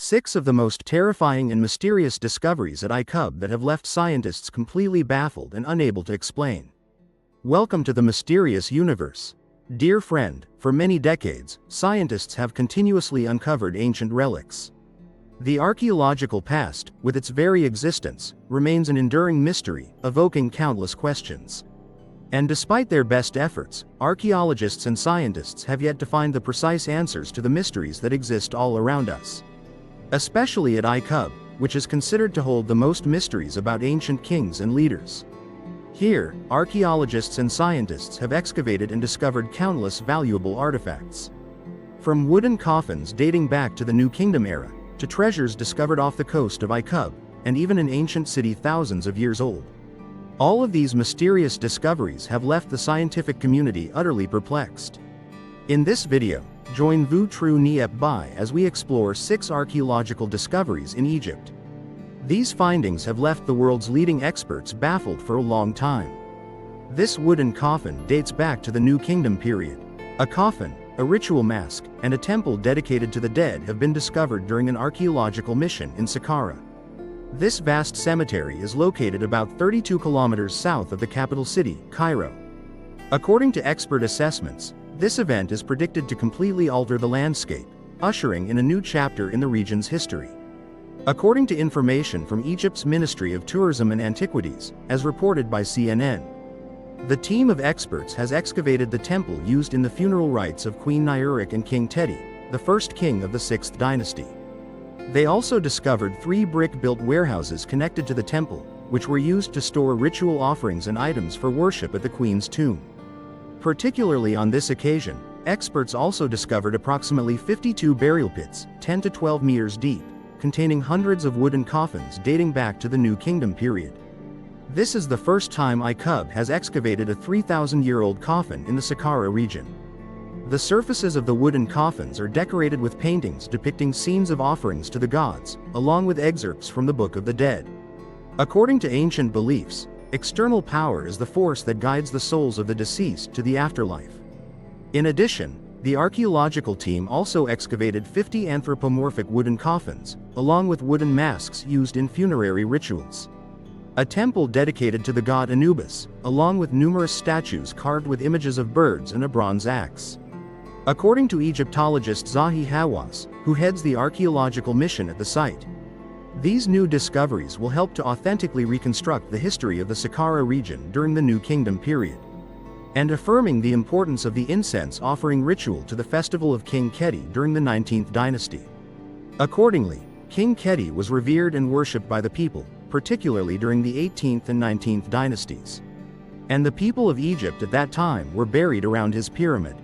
6 of the most terrifying and mysterious discoveries at Icub that have left scientists completely baffled and unable to explain. Welcome to the mysterious universe. Dear friend, for many decades, scientists have continuously uncovered ancient relics. The archaeological past, with its very existence, remains an enduring mystery, evoking countless questions. And despite their best efforts, archaeologists and scientists have yet to find the precise answers to the mysteries that exist all around us. Especially at Icub, which is considered to hold the most mysteries about ancient kings and leaders. Here, archaeologists and scientists have excavated and discovered countless valuable artifacts. From wooden coffins dating back to the New Kingdom era, to treasures discovered off the coast of Icub, and even an ancient city thousands of years old. All of these mysterious discoveries have left the scientific community utterly perplexed. In this video, join Vu Tru Niep Bai as we explore 6 archaeological discoveries in Egypt. These findings have left the world's leading experts baffled for a long time. This wooden coffin dates back to the New Kingdom period. A coffin, a ritual mask, and a temple dedicated to the dead have been discovered during an archaeological mission in Saqqara. This vast cemetery is located about 32 kilometers south of the capital city, Cairo. According to expert assessments, this event is predicted to completely alter the landscape, ushering in a new chapter in the region's history. According to information from Egypt's Ministry of Tourism and Antiquities, as reported by CNN, the team of experts has excavated the temple used in the funeral rites of Queen Nayuruk and King Teti, the first king of the 6th dynasty. They also discovered 3 brick-built warehouses connected to the temple, which were used to store ritual offerings and items for worship at the queen's tomb. Particularly on this occasion, experts also discovered approximately 52 burial pits, 10 to 12 meters deep, containing hundreds of wooden coffins dating back to the New Kingdom period. This is the first time Icub has excavated a 3,000-year-old coffin in the Saqqara region. The surfaces of the wooden coffins are decorated with paintings depicting scenes of offerings to the gods, along with excerpts from the Book of the Dead. According to ancient beliefs, external power is the force that guides the souls of the deceased to the afterlife. In addition, the archaeological team also excavated 50 anthropomorphic wooden coffins, along with wooden masks used in funerary rituals. A temple dedicated to the god Anubis, along with numerous statues carved with images of birds and a bronze axe. According to Egyptologist Zahi Hawass, who heads the archaeological mission at the site, these new discoveries will help to authentically reconstruct the history of the Saqqara region during the New Kingdom period, and affirming the importance of the incense offering ritual to the festival of King Keti during the 19th dynasty. Accordingly, King Keti was revered and worshipped by the people, particularly during the 18th and 19th dynasties. And the people of Egypt at that time were buried around his pyramid.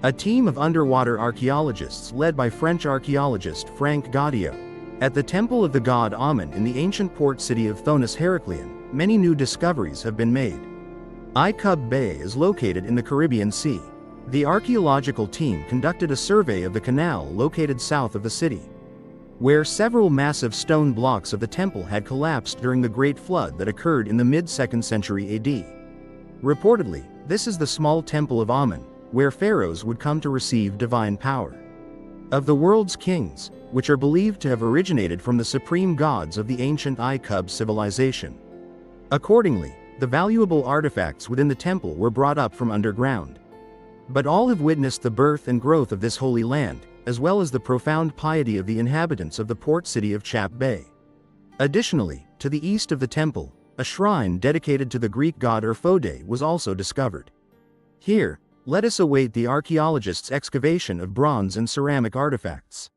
A team of underwater archaeologists led by French archaeologist Frank Gaudio, at the temple of the god Amun in the ancient port city of Thonis Heracleon, many new discoveries have been made. Icub Bay is located in the Caribbean Sea. The archaeological team conducted a survey of the canal located south of the city, where several massive stone blocks of the temple had collapsed during the Great Flood that occurred in the mid-2nd century AD. Reportedly, this is the small temple of Amun, where pharaohs would come to receive divine power. Of the world's kings, which are believed to have originated from the supreme gods of the ancient Icub civilization. Accordingly, the valuable artifacts within the temple were brought up from underground. But all have witnessed the birth and growth of this holy land, as well as the profound piety of the inhabitants of the port city of Chap Bay. Additionally, to the east of the temple, a shrine dedicated to the Greek god Erphode was also discovered. Here, let us await the archaeologists' excavation of bronze and ceramic artifacts.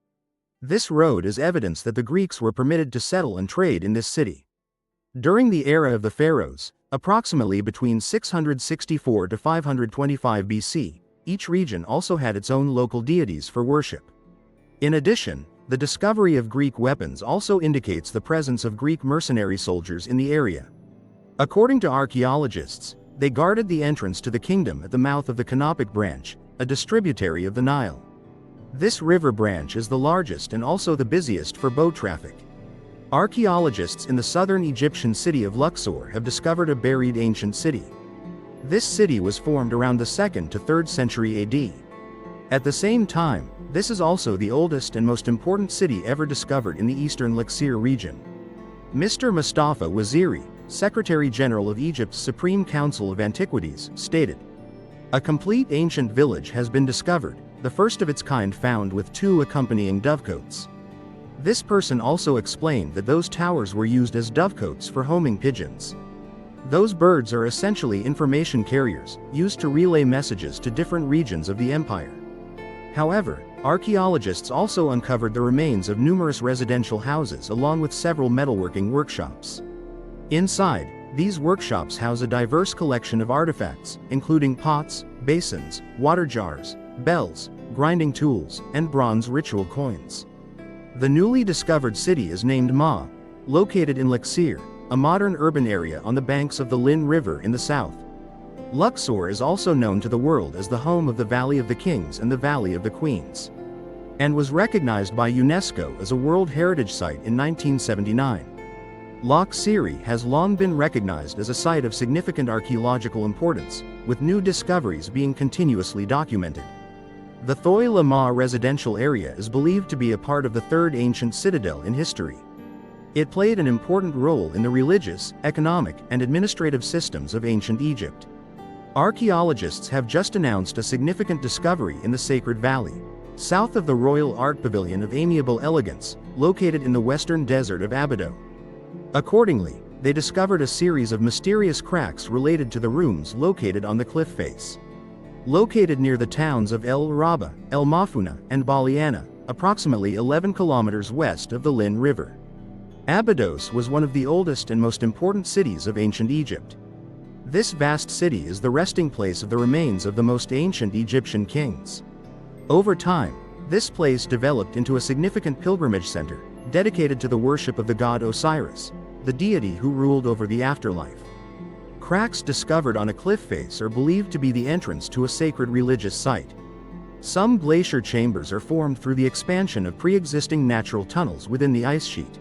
This road is evidence that the Greeks were permitted to settle and trade in this city. During the era of the pharaohs, approximately between 664 to 525 BC, each region also had its own local deities for worship. In addition, the discovery of Greek weapons also indicates the presence of Greek mercenary soldiers in the area. According to archaeologists, they guarded the entrance to the kingdom at the mouth of the Canopic branch, a distributary of the Nile. This river branch is the largest and also the busiest for boat traffic. Archaeologists in the southern Egyptian city of Luxor have discovered a buried ancient city. This city was formed around the 2nd to 3rd century AD. At the same time, This is also the oldest and most important city ever discovered in the eastern Luxor region. Mr. Mustafa Waziri, Secretary General of Egypt's Supreme Council of Antiquities, stated, "A complete ancient village has been discovered, the first of its kind found with 2 accompanying dovecotes." This person also explained that those towers were used as dovecotes for homing pigeons. Those birds are essentially information carriers, used to relay messages to different regions of the empire. However, archaeologists also uncovered the remains of numerous residential houses along with several metalworking workshops. Inside, these workshops house a diverse collection of artifacts, including pots, basins, water jars, bells, grinding tools, and bronze ritual coins. The newly discovered city is named Ma, located in Luxor, a modern urban area on the banks of the Lin River in the south. Luxor is also known to the world as the home of the Valley of the Kings and the Valley of the Queens, and was recognized by UNESCO as a World Heritage Site in 1979. Luxor has long been recognized as a site of significant archaeological importance, with new discoveries being continuously documented. The Thoi Lama residential area is believed to be a part of the third ancient citadel in history. It played an important role in the religious, economic, and administrative systems of ancient Egypt. Archaeologists have just announced a significant discovery in the Sacred Valley, south of the Royal Art Pavilion of Amiable Elegance, located in the western desert of Abydos. Accordingly, they discovered a series of mysterious cracks related to the rooms located on the cliff face. Located near the towns of El Raba, El Mafuna, and Baliana, approximately 11 kilometers west of the Lin River. Abydos was one of the oldest and most important cities of ancient Egypt. This vast city is the resting place of the remains of the most ancient Egyptian kings. Over time, this place developed into a significant pilgrimage center, dedicated to the worship of the god Osiris, the deity who ruled over the afterlife. Cracks discovered on a cliff face are believed to be the entrance to a sacred religious site. Some glacier chambers are formed through the expansion of pre-existing natural tunnels within the ice sheet,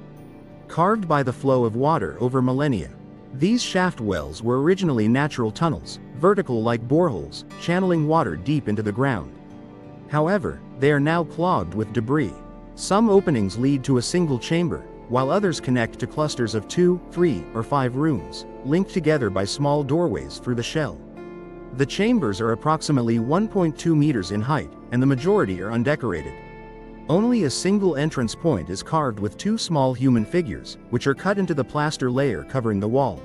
carved by the flow of water over millennia. These shaft wells were originally natural tunnels, vertical like boreholes, channeling water deep into the ground. However, they are now clogged with debris. Some openings lead to a single chamber, while others connect to clusters of 2, 3, or 5 rooms, linked together by small doorways through the shell. The chambers are approximately 1.2 meters in height, and the majority are undecorated. Only a single entrance point is carved with 2 small human figures, which are cut into the plaster layer covering the wall.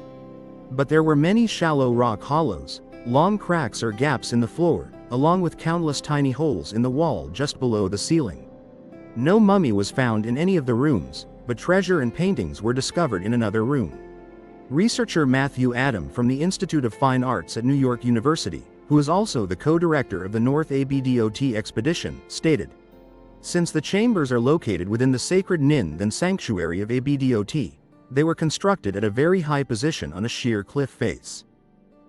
But there were many shallow rock hollows, long cracks or gaps in the floor, along with countless tiny holes in the wall just below the ceiling. No mummy was found in any of the rooms, but treasure and paintings were discovered in another room. Researcher Matthew Adam from the Institute of Fine Arts at New York University, who is also the co-director of the North Abydos expedition, stated, "Since the chambers are located within the sacred Nind sanctuary of Abydos, they were constructed at a very high position on a sheer cliff face.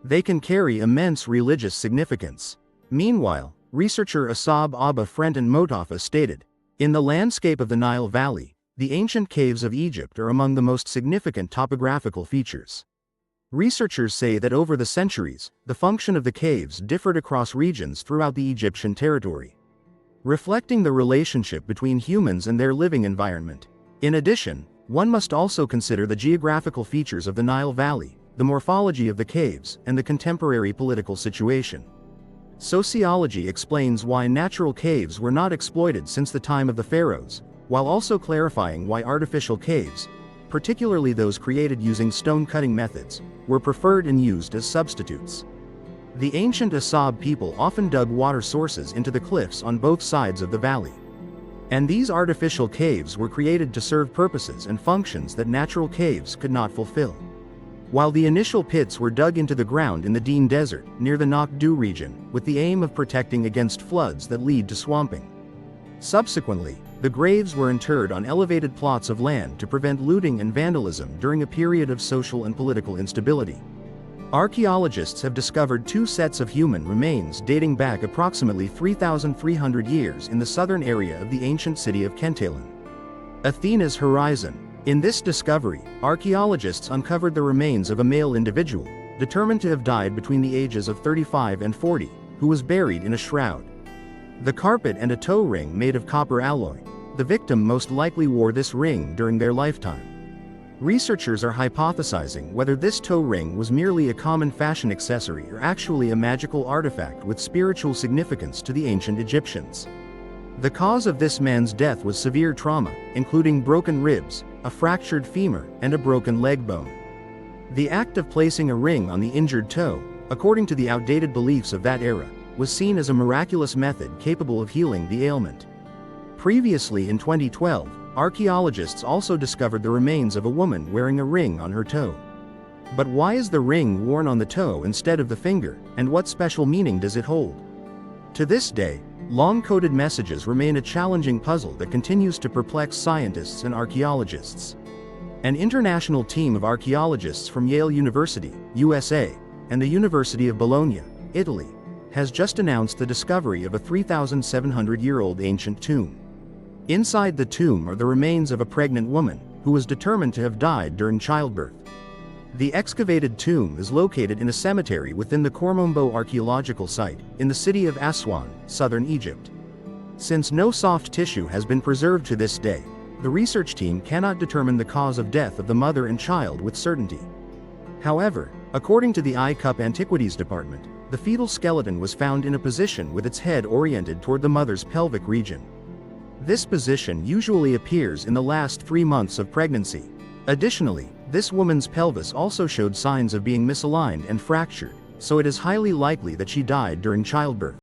They can carry immense religious significance." Meanwhile, researcher Asab Abba Frenton Motafa stated, "In the landscape of the Nile Valley, the ancient caves of Egypt are among the most significant topographical features. Researchers say that over the centuries, the function of the caves differed across regions throughout the Egyptian territory, reflecting the relationship between humans and their living environment. In addition, one must also consider the geographical features of the Nile Valley, the morphology of the caves, and the contemporary political situation. Sociology explains why natural caves were not exploited since the time of the pharaohs, while also clarifying why artificial caves, particularly those created using stone-cutting methods, were preferred and used as substitutes. The ancient Asab people often dug water sources into the cliffs on both sides of the valley. And these artificial caves were created to serve purposes and functions that natural caves could not fulfill. While the initial pits were dug into the ground in the Deen Desert, near the Nakdu region, with the aim of protecting against floods that lead to swamping. Subsequently, the graves were interred on elevated plots of land to prevent looting and vandalism during a period of social and political instability. Archaeologists have discovered 2 sets of human remains dating back approximately 3,300 years in the southern area of the ancient city of Kentalin, Athena's horizon. In this discovery, archaeologists uncovered the remains of a male individual, determined to have died between the ages of 35 and 40, who was buried in a shroud. The carpet and a toe ring made of copper alloy. The victim most likely wore this ring during their lifetime. Researchers are hypothesizing whether this toe ring was merely a common fashion accessory or actually a magical artifact with spiritual significance to the ancient Egyptians. The cause of this man's death was severe trauma, including broken ribs, a fractured femur, and a broken leg bone. The act of placing a ring on the injured toe, according to the outdated beliefs of that era, was seen as a miraculous method capable of healing the ailment. Previously in 2012, archaeologists also discovered the remains of a woman wearing a ring on her toe. But why is the ring worn on the toe instead of the finger, and what special meaning does it hold? To this day, long-coded messages remain a challenging puzzle that continues to perplex scientists and archaeologists. An international team of archaeologists from Yale University, USA, and the University of Bologna, Italy, has just announced the discovery of a 3,700-year-old ancient tomb. Inside the tomb are the remains of a pregnant woman, who was determined to have died during childbirth. The excavated tomb is located in a cemetery within the Kormombo archaeological site, in the city of Aswan, southern Egypt. Since no soft tissue has been preserved to this day, the research team cannot determine the cause of death of the mother and child with certainty. However, according to the I-Cup Antiquities Department, the fetal skeleton was found in a position with its head oriented toward the mother's pelvic region. This position usually appears in the last 3 months of pregnancy. Additionally, this woman's pelvis also showed signs of being misaligned and fractured, so it is highly likely that she died during childbirth.